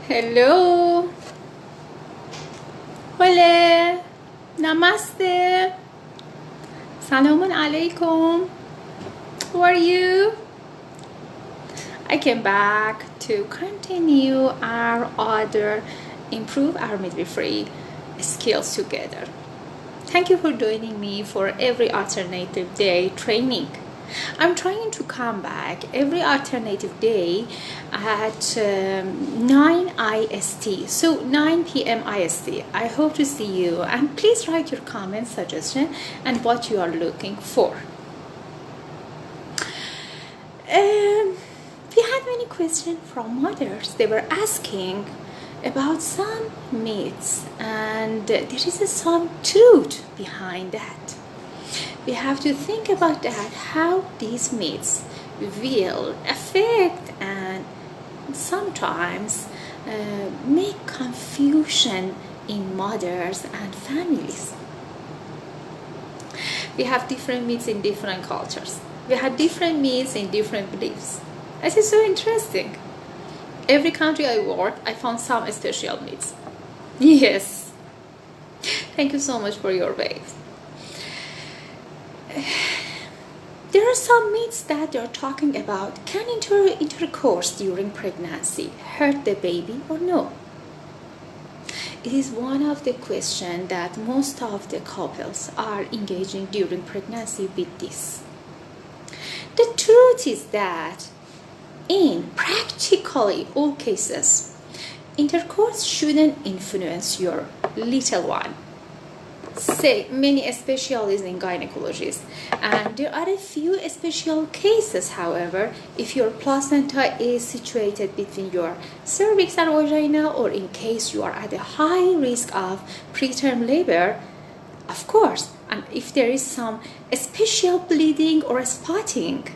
Hello. Hola. Namaste. Salamun alaikum. How are you? I came back to continue our other improve our midwifery skills together. Thank you for joining me for every alternative day training. I'm trying to come back every alternative day at 9 IST, so 9 p.m. IST. I hope to see you, and please write your comment, suggestion, and what you are looking for. We had many questions from mothers. They were asking about some myths, and there is some truth behind that. We have to think about that, how these myths will affect and sometimes make confusion in mothers and families. We have different myths in different cultures. We have different myths in different beliefs. This is so interesting. Every country I work, I found some special myths. Yes. Thank you so much for your waves. There are some myths that they're talking about. Can intercourse during pregnancy hurt the baby or no? It is one of the questions that most of the couples are engaging during pregnancy with this. The truth is that in practically all cases, intercourse shouldn't influence your little one. Say many specialists in gynecology, and there are a few special cases. However, if your placenta is situated between your cervix and vagina, or in case you are at a high risk of preterm labor, of course, and if there is some special bleeding or spotting,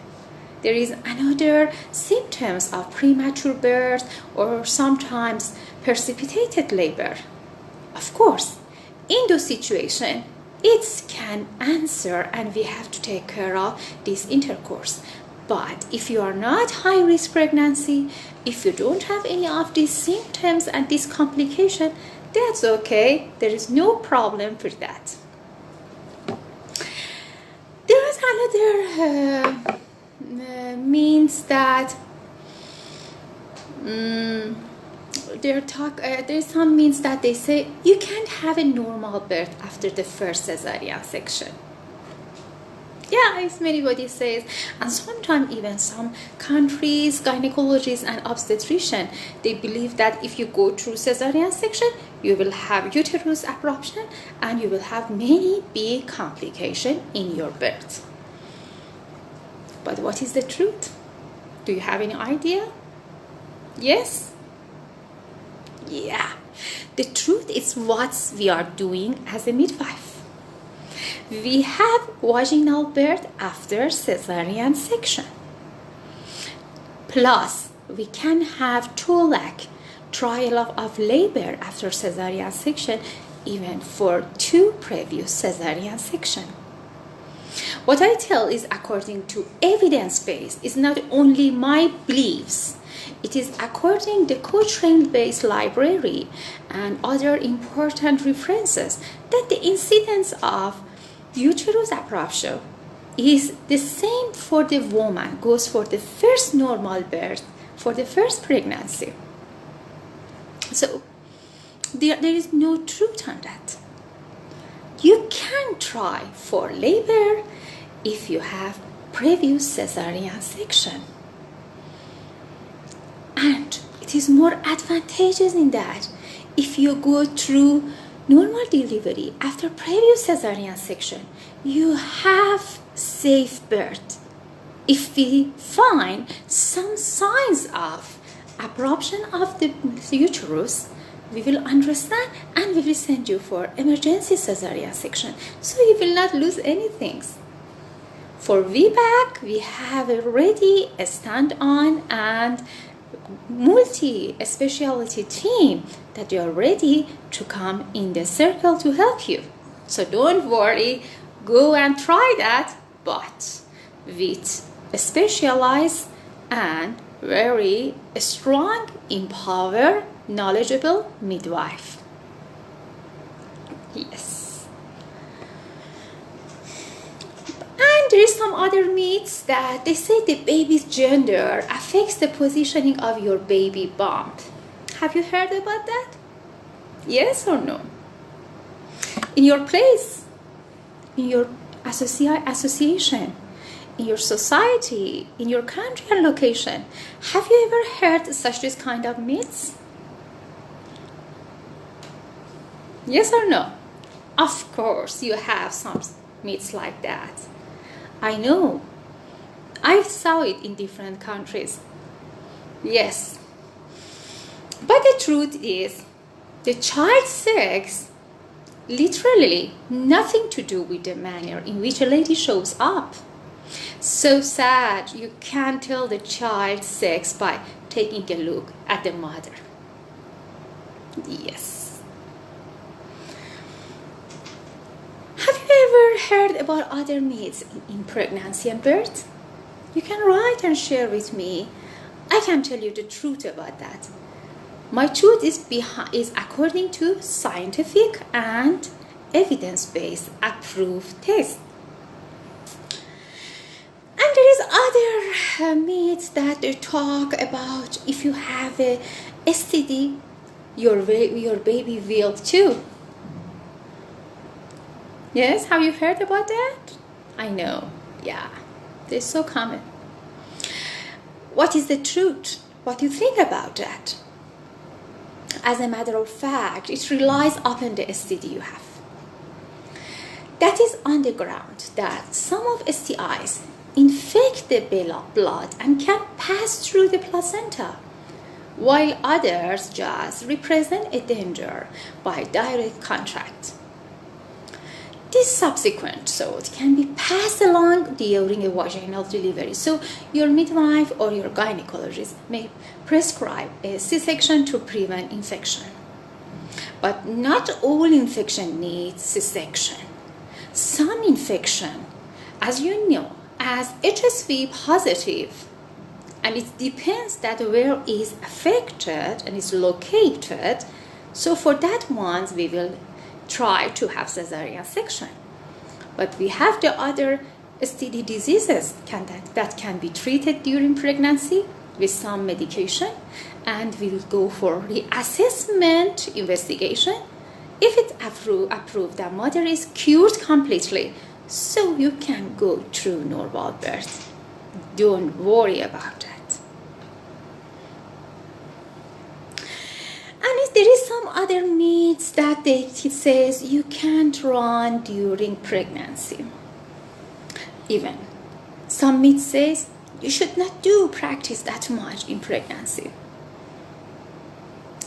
there is another symptoms of premature birth or sometimes precipitated labor. Of course, in those situations, it can answer and we have to take care of this intercourse. But if you are not high-risk pregnancy, if you don't have any of these symptoms and this complication, that's okay. There is no problem with that. There is another means that there's some means that they say you can't have a normal birth after the first cesarean section. Yeah, as anybody says, and sometimes even some countries, gynecologists and obstetricians, they believe that if you go through cesarean section, you will have uterus abruption and you will have many big complications in your birth. But what is the truth? Do you have any idea? Yes? Yeah. The truth is what we are doing as a midwife. We have vaginal birth after cesarean section. Plus, we can have TOLAC, trial of labor after cesarean section, even for 2 previous cesarean section. What I tell is according to evidence-based. It's not only my beliefs. It is according to the Cochrane-based library and other important references that the incidence of uterus abruption is the same for the woman, goes for the first normal birth, for the first pregnancy. So there is no truth on that. You can try for labor if you have previous cesarean section. And it is more advantageous in that if you go through normal delivery after previous cesarean section, you have safe birth. If we find some signs of abruption of the uterus, we will understand and we will send you for emergency cesarean section, so you will not lose anything. For VBAC, we have already a stand-on and multi-specialty team that they are ready to come in the circle to help you. So don't worry, go and try that, but with specialized and very strong, empowered, knowledgeable midwife. Yes. And there is some other myths that they say the baby's gender affects the positioning of your baby bump. Have you heard about that? Yes or no? In your place, in your association, in your society, in your country or location, have you ever heard such this kind of myths? Yes or no? Of course, you have some myths like that. I know. I saw it in different countries. Yes. But the truth is, the child's sex literally nothing to do with the manner in which a lady shows up. So sad, you can't tell the child's sex by taking a look at the mother. Yes. Have you ever heard about other myths in pregnancy and birth? You can write and share with me. I can tell you the truth about that. My truth is according to scientific and evidence-based approved tests. And there is other myths that they talk about if you have a STD, your baby will too. Yes, have you heard about that? I know, yeah, they're so common. What is the truth? What do you think about that? As a matter of fact, it relies upon the STD you have. That is on the ground that some of STIs infect the blood and can pass through the placenta, while others just represent a danger by direct contact. This subsequent thought can be passed along during a vaginal delivery. So your midwife or your gynecologist may prescribe a C-section to prevent infection. But not all infection needs C-section. Some infection, as you know, as HSV positive, and it depends that where is affected and is located. So for that ones we will try to have cesarean section. But we have the other STD diseases that can be treated during pregnancy with some medication, and we will go for reassessment investigation. If it's approved, the mother is cured completely, so you can go through normal birth. Don't worry about that. And there is some other myths that it says you can't run during pregnancy. Even some myths says you should not practice that much in pregnancy.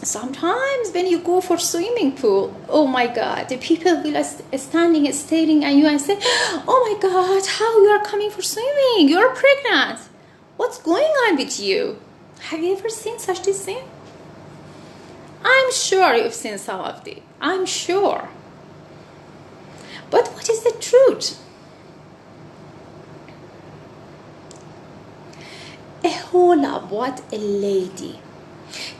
Sometimes when you go for swimming pool, oh my God, the people will standing and staring at you and say, oh my God, how you are coming for swimming? You are pregnant. What's going on with you? Have you ever seen such this thing? I'm sure you've seen some of them. I'm sure. But what is the truth? A whole lot what a lady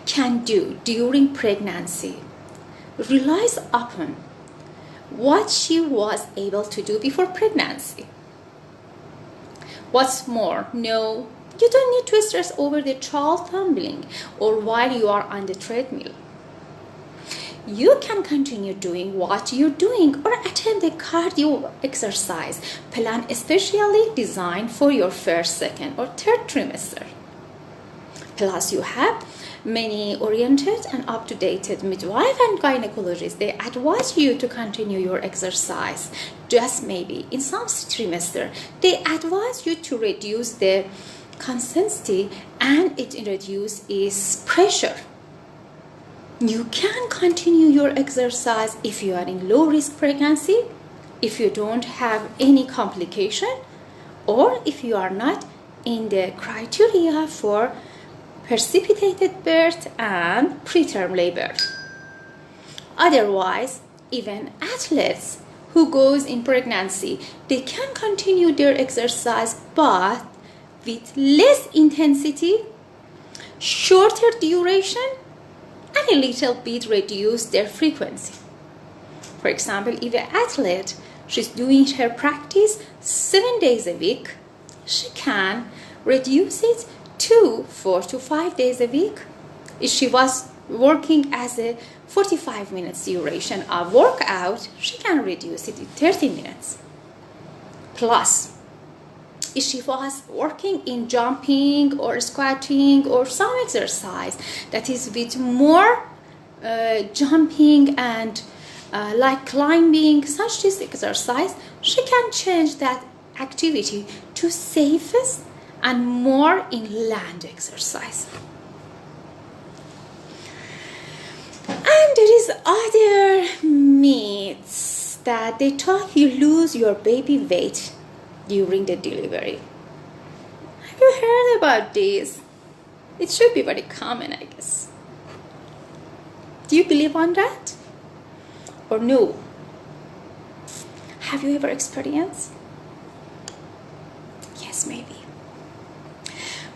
can do during pregnancy relies upon what she was able to do before pregnancy. What's more, no, you don't need to stress over the child tumbling or while you are on the treadmill. You can continue doing what you're doing or attempt a cardio exercise plan especially designed for your first, second, or third trimester. Plus, you have many oriented and up-to-date midwife and gynecologists. They advise you to continue your exercise. Just maybe in some trimester, they advise you to reduce the consistency and it reduces pressure. You can continue your exercise if you are in low-risk pregnancy, if you don't have any complication, or if you are not in the criteria for precipitated birth and preterm labor. Otherwise, even athletes who goes in pregnancy, they can continue their exercise but with less intensity shorter duration and a little bit reduce their frequency. For example, if an athlete, she's doing her practice 7 days a week, she can reduce it to 4 to 5 days a week. If she was working as a 45 minutes duration of workout, she can reduce it to 30 minutes. Plus, if she was working in jumping or squatting or some exercise that is with more jumping and like climbing, such this exercise, she can change that activity to safest and more inland exercise. And there is other myths that they talk you lose your baby weight during the delivery. Have you heard about this? It should be very common, I guess. Do you believe on that? Or no? Have you ever experienced? Yes, maybe.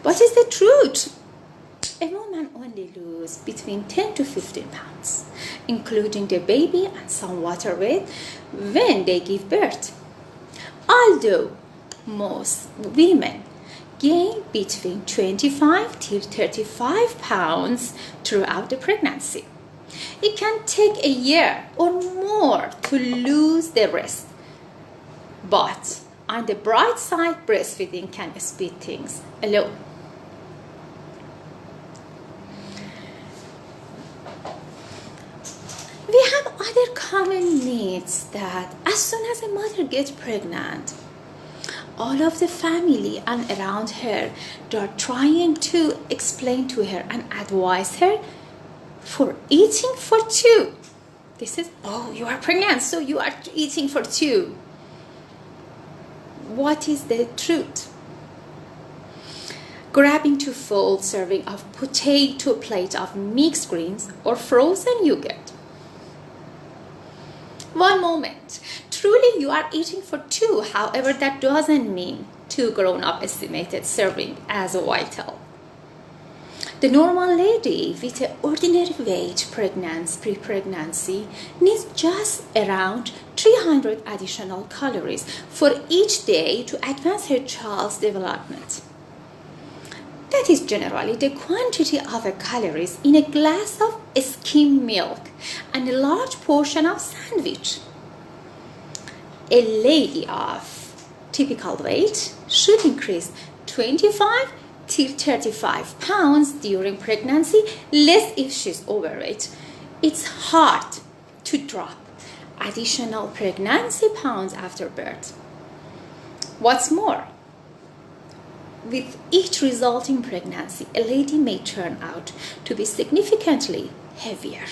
What is the truth? A woman only loses between 10 to 15 pounds, including the baby and some water weight, when they give birth. Although most women gain between 25 to 35 pounds throughout the pregnancy. It can take a year or more to lose the rest. But on the bright side, breastfeeding can speed things along. We have other common myths that as soon as a mother gets pregnant, all of the family and around her, they are trying to explain to her and advise her for eating for two. This is, oh, you are pregnant, so you are eating for two. What is the truth? Grabbing 2 full serving of potato plate of mixed greens or frozen yogurt. One moment. Truly you are eating for two. However, that doesn't mean 2 grown-up estimated serving as vital. The normal lady with an ordinary weight pre-pregnancy needs just around 300 additional calories for each day to advance her child's development. That is generally the quantity of calories in a glass of skim milk and a large portion of sandwich. A lady of typical weight should increase 25 to 35 pounds during pregnancy, less if she's overweight. It's hard to drop additional pregnancy pounds after birth. What's more, with each resulting pregnancy, a lady may turn out to be significantly heavier.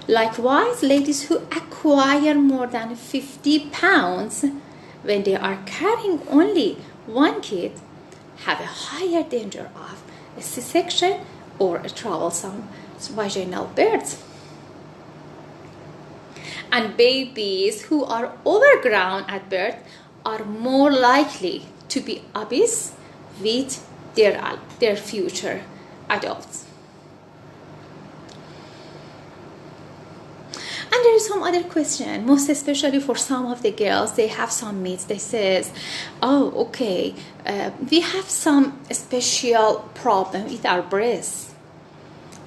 Likewise, ladies who acquire more than 50 pounds when they are carrying only one kid have a higher danger of a C-section or a troublesome vaginal birth. And babies who are overgrown at birth are more likely to be obese with their future adults. And there is some other question, most especially for some of the girls, they have some myths. They says, oh, okay, we have some special problem with our breasts.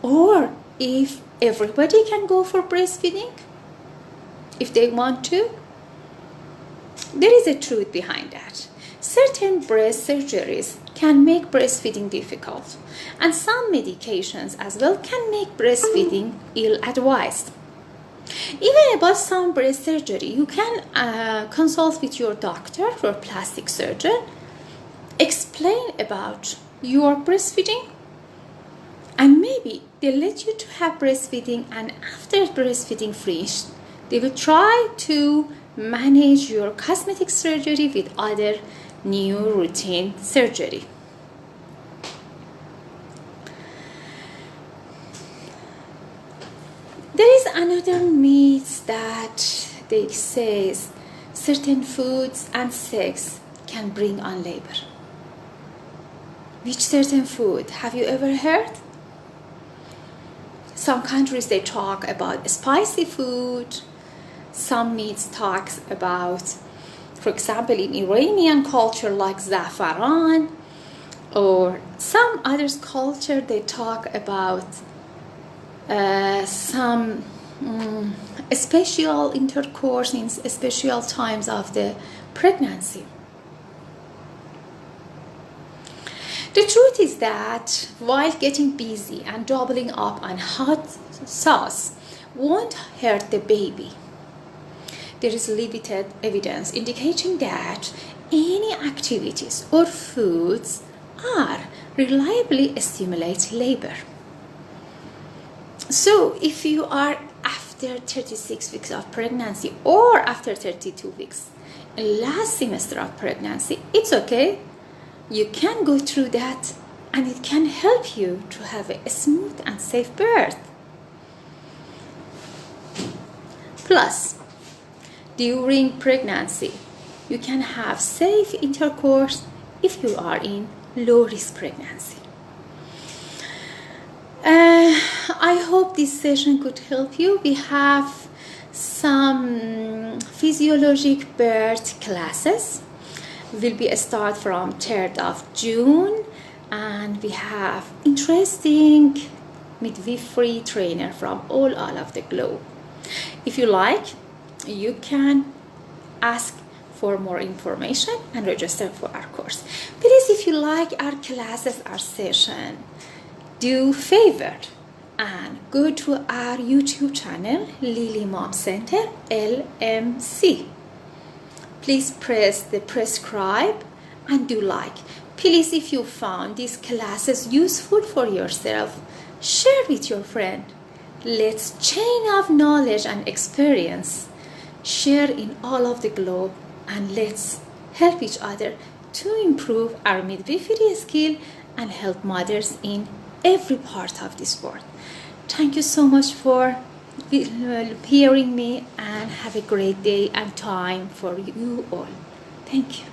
Or if everybody can go for breastfeeding, if they want to. There is a truth behind that. Certain breast surgeries can make breastfeeding difficult, and some medications as well can make breastfeeding ill-advised. Even about some breast surgery, you can consult with your doctor or plastic surgeon, explain about your breastfeeding, and maybe they let you to have breastfeeding, and after breastfeeding finished, they will try to manage your cosmetic surgery with other new routine surgery. There is another myth that they say certain foods and sex can bring on labor. Which certain food? Have you ever heard? Some countries, they talk about spicy food. Some meats talks about, for example, in Iranian culture, like zafaran, or some others culture, they talk about some special intercourse in special times of the pregnancy. The truth is that while getting busy and doubling up on hot sauce won't hurt the baby, there is limited evidence indicating that any activities or foods are reliably stimulate labor. So if you are after 36 weeks of pregnancy or after 32 weeks, last semester of pregnancy, it's okay. You can go through that and it can help you to have a smooth and safe birth. Plus, during pregnancy, you can have safe intercourse if you are in low-risk pregnancy. I hope this session could help you. We have some physiologic birth classes. Will be a start from 3rd of June, and we have interesting midwifery trainer from all of the globe. If you like, you can ask for more information and register for our course. Please, if you like our classes, our session, do favor and go to our YouTube channel, Lily Mom Center LMC. Please press the prescribe and do like. Please, if you found these classes useful for yourself, share with your friend. Let's chain of knowledge and experience share in all of the globe, and let's help each other to improve our midwifery skill and help mothers in every part of this world. Thank you so much for hearing me, and have a great day and time for you all. Thank you.